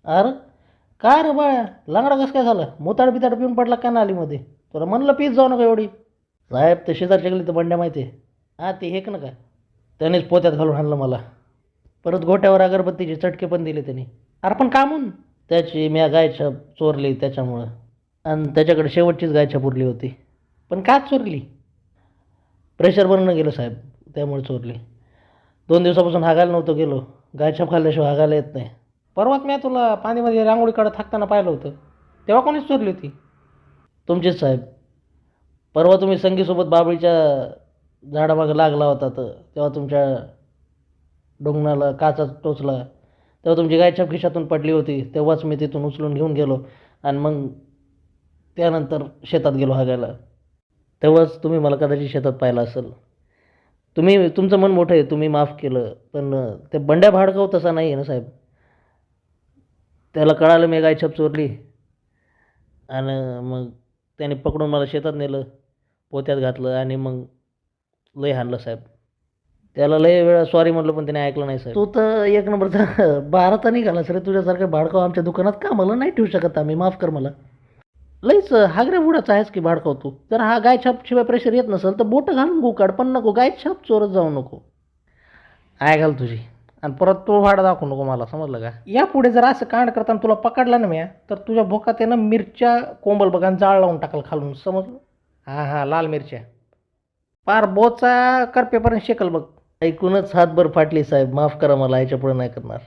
अरे काय रे बाळा, लंगडा कसं काय झालं? मोताड बिताड पिऊन पडला का नालीमध्ये? तुला म्हणलं पीत जाऊ नका एवढी. साहेब ते शेजारच्या गल्लीत बंड्या माहिती आहे? हां ते हेक ना का, त्यानेच पोत्यात घालून आणलं मला. परत गोट्यावर अगरबत्तीचे चटके पण दिले त्यांनी. अरे पण का म्हणून? त्याची मी गायछाप चोरली त्याच्यामुळं. आणि त्याच्याकडे शेवटचीच गायछाप उरली होती. पण का चोरली? प्रेशर बनणं गेलं साहेब, त्यामुळे चोरली. 2 दिवसापासून हागायला नव्हतं गेलो. गायछाप खाल्ल्याशिवाय हागायला येत नाही. परवाच मी तुला पाणीमध्ये रांगोळी काढत थाकताना पाहिलं होतं, तेव्हा कोणीच चोरली होती? तुमचीच साहेब. परवा तुम्ही संगीसोबत बाबळीच्या झाडामागं लागला होता, तर तेव्हा तुमच्या डोंगणाला काचा टोचला. तेव्हा तुमची गायछाप खिशातून पडली होती. तेव्हाच मी तिथून उचलून घेऊन गेलो आणि मग त्यानंतर शेतात गेलो हागायला. तेव्हाच तुम्ही मला कदाचित शेतात पाहिलं असेल. तुमचं मन मोठं आहे, तुम्ही माफ केलं. पण ते बंड्या भाडकाव तसा नाही आहे ना साहेब. त्याला कळालं मी गायछाप चोरली आणि मग त्याने पकडून मला शेतात नेलं, पोत्यात घातलं आणि मग लय हाणलं साहेब. त्याला लय वेळा सॉरी म्हटलं पण त्याने ऐकलं नाही साहेब. तू तर एक नंबरचा बाराचा निघालास रे. तुझ्यासारखं भाडकाव आमच्या दुकानात कामाला नाही ठेवू शकत आम्ही, माफ कर मला. लईच हागरे बुडाचा आहेस की भाडकाव तू. जर हा गायछाप शिवाय प्रेशर येत नसेल तर बोटं घालून गो काढ, पण नको गायछाप चोरत जाऊ नको. आय घाल तुझी. आणि परत तो भाडं दाखवू नको मला, समजलं का? यापुढे जर असं कांड करताना तुला पकडला ना मी, तर तुझ्या भोकात आहे ना मिरच्या कोंबल बघा आणि जाळ लावून टाकल खालून, समजलं? हां हां, लाल मिरच्या पार बोचा करपेपर्यंत शेकल बघ. ऐकूनच हातभर फाटली साहेब, माफ करा मला, याच्या पुढे नाही करणार.